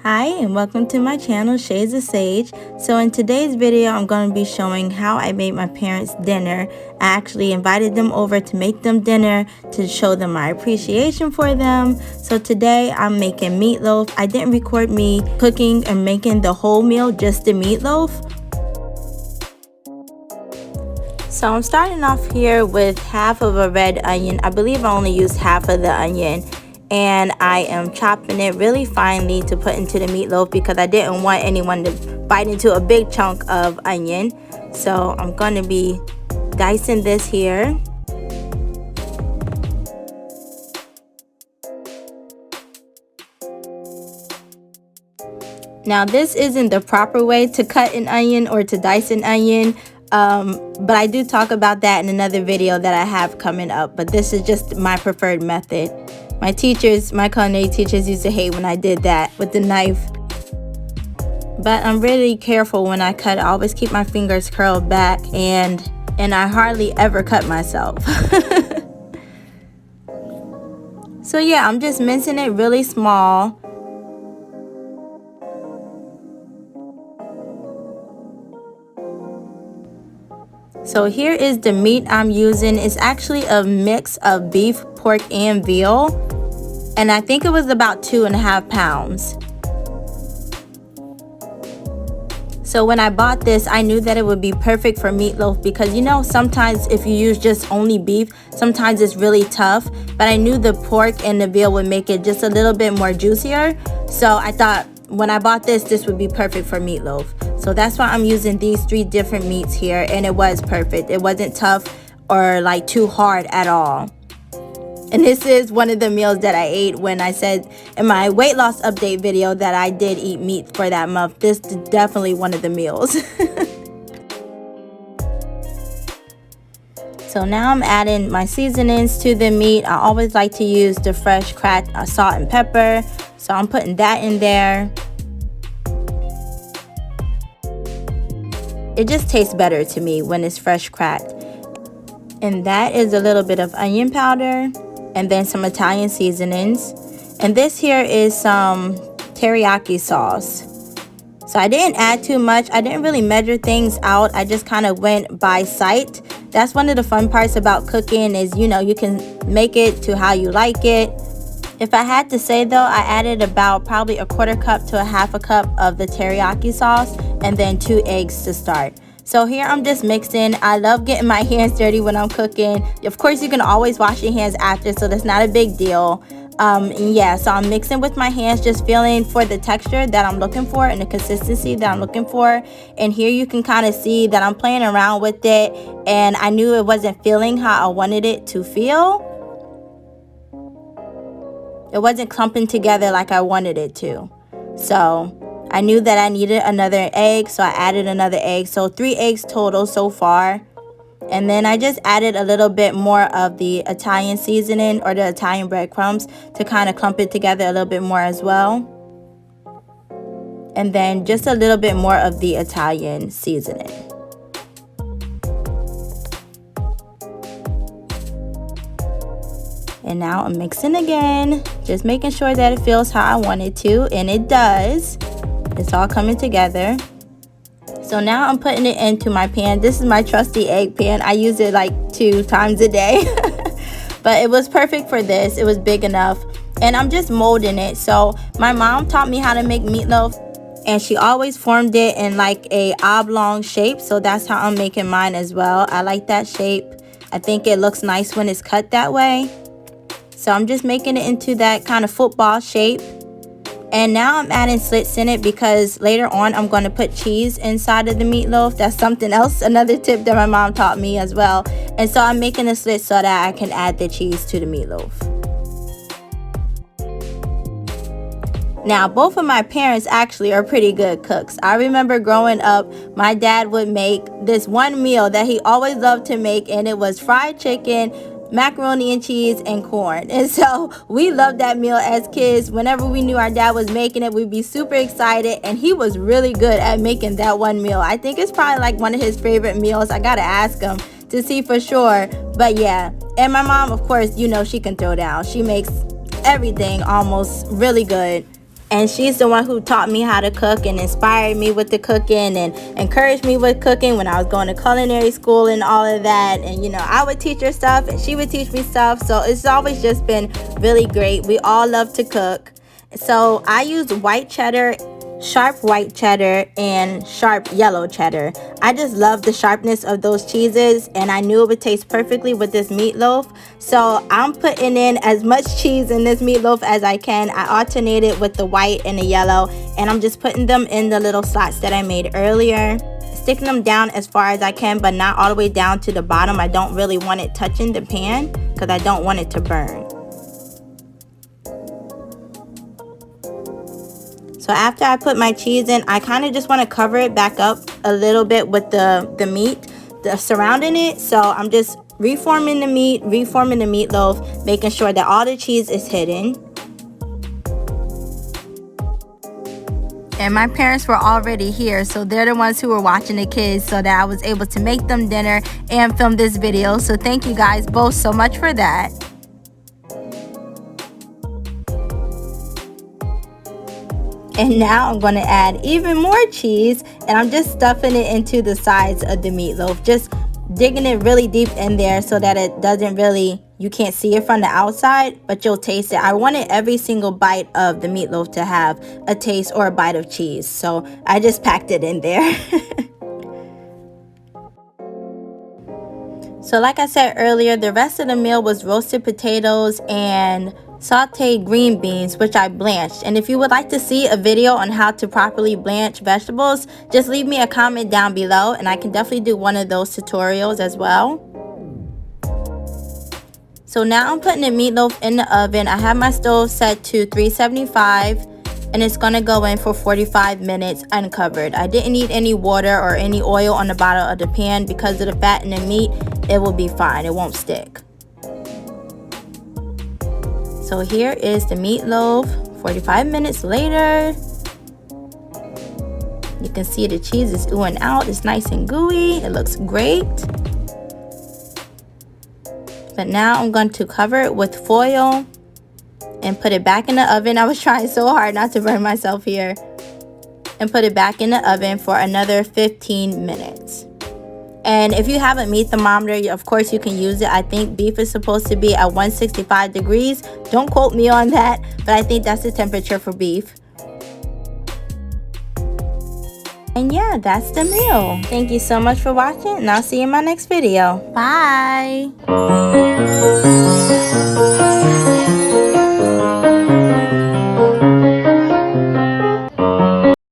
Hi and welcome to my channel Shades of Sage. So in today's video I'm going to be showing how I made my parents dinner. I actually invited them over to make them dinner to show them my appreciation for them. So today I'm making meatloaf. I didn't record me cooking or making the whole meal, just the meatloaf. So I'm starting off here with half of a red onion. I believe I only used half of the onion. And I am chopping it really finely to put into the meatloaf because I didn't want anyone to bite into a big chunk of onion. So I'm going to be dicing this here. Now this isn't the proper way to cut an onion or to dice an onion. But I do talk about that in another video that I have coming up. But this is just my preferred method. My culinary teachers used to hate when I did that with the knife. But I'm really careful when I cut. I always keep my fingers curled back and I hardly ever cut myself. So yeah, I'm just mincing it really small. So here is the meat I'm using. It's actually a mix of beef, pork, and veal. And I think it was about 2.5 pounds. So when I bought this, I knew that it would be perfect for meatloaf because, you know, sometimes if you use just only beef, sometimes it's really tough. But I knew the pork and the veal would make it just a little bit more juicier. So I thought when I bought this would be perfect for meatloaf. So that's why I'm using these 3 different meats here, and it was perfect. It wasn't tough or like too hard at all. And this is one of the meals that I ate when I said in my weight loss update video that I did eat meat for that month. This is definitely one of the meals. So now I'm adding my seasonings to the meat. I always like to use the fresh cracked salt and pepper. So I'm putting that in there. It just tastes better to me when it's fresh cracked. And that is a little bit of onion powder and then some Italian seasonings. And this here is some teriyaki sauce. So I didn't add too much. I didn't really measure things out. I just kind of went by sight. That's one of the fun parts about cooking is, you know, you can make it to how you like it. If I had to say though, I added about probably 1/4 cup to 1/2 cup of the teriyaki sauce and then 2 eggs to start. So here I'm just mixing. I love getting my hands dirty when I'm cooking. Of course, you can always wash your hands after, so that's not a big deal. Yeah, so I'm mixing with my hands, just feeling for the texture that I'm looking for and the consistency that I'm looking for. And here you can kind of see that I'm playing around with it, and I knew it wasn't feeling how I wanted it to feel. It wasn't clumping together like I wanted it to. So I knew that I needed another egg, so I added another egg. So 3 eggs total so far. And then I just added a little bit more of the Italian seasoning or the Italian breadcrumbs to kind of clump it together a little bit more as well. And then just a little bit more of the Italian seasoning. And now I'm mixing again, just making sure that it feels how I want it to, and it does. It's all coming together. So now I'm putting it into my pan. This is my trusty egg pan. I use it like 2 times a day. But it was perfect for this. It was big enough. And I'm just molding it. So my mom taught me how to make meatloaf, and she always formed it in like a oblong shape. So that's how I'm making mine as well. I like that shape. I think it looks nice when it's cut that way. So I'm just making it into that kind of football shape. And now I'm adding slits in it because later on I'm going to put cheese inside of the meatloaf. That's something else, another tip that my mom taught me as well. And so I'm making a slit so that I can add the cheese to the meatloaf. Now, both of my parents actually are pretty good cooks. I remember growing up, my dad would make this one meal that he always loved to make, and it was fried chicken, macaroni and cheese, and corn. And so we loved that meal as kids. Whenever we knew our dad was making it, we'd be super excited, and he was really good at making that one meal. I think it's probably like one of his favorite meals. I gotta ask him to see for sure. But yeah, and my mom, of course, you know, she can throw down. She makes everything almost really good. And she's the one who taught me how to cook and inspired me with the cooking and encouraged me with cooking when I was going to culinary school and all of that. And you know, I would teach her stuff and she would teach me stuff, so it's always just been really great. We all love to cook. So I use white cheddar, sharp white cheddar, and sharp yellow cheddar. I just love the sharpness of those cheeses, and I knew it would taste perfectly with this meatloaf. So I'm putting in as much cheese in this meatloaf as I can. I alternate it with the white and the yellow, and I'm just putting them in the little slots that I made earlier, sticking them down as far as I can, but not all the way down to the bottom. I don't really want it touching the pan because I don't want it to burn. So after I put my cheese in, I kind of just want to cover it back up a little bit with the meat surrounding it. So I'm just reforming the meat, reforming the meatloaf, making sure that all the cheese is hidden. And my parents were already here, so they're the ones who were watching the kids so that I was able to make them dinner and film this video. So thank you guys both so much for that. And now I'm going to add even more cheese, and I'm just stuffing it into the sides of the meatloaf, just digging it really deep in there so that it doesn't really, you can't see it from the outside, but you'll taste it. I wanted every single bite of the meatloaf to have a taste or a bite of cheese, so I just packed it in there. So like I said earlier, the rest of the meal was roasted potatoes and sauteed green beans, which I blanched. And if you would like to see a video on how to properly blanch vegetables, just leave me a comment down below and I can definitely do one of those tutorials as well. So now I'm putting the meatloaf in the oven. I have my stove set to 375 and it's going to go in for 45 minutes uncovered. I didn't need any water or any oil on the bottom of the pan because of the fat in the meat. It will be fine, it won't stick. So here is the meatloaf 45 minutes later. You can see the cheese is oohing out. It's nice and gooey. It looks great. But now I'm going to cover it with foil and put it back in the oven. I was trying so hard not to burn myself here. And put it back in the oven for another 15 minutes. And if you have a meat thermometer, of course you can use it. I think beef is supposed to be at 165 degrees. Don't quote me on that, but I think that's the temperature for beef. And yeah, that's the meal. Thank you so much for watching, and I'll see you in my next video. Bye!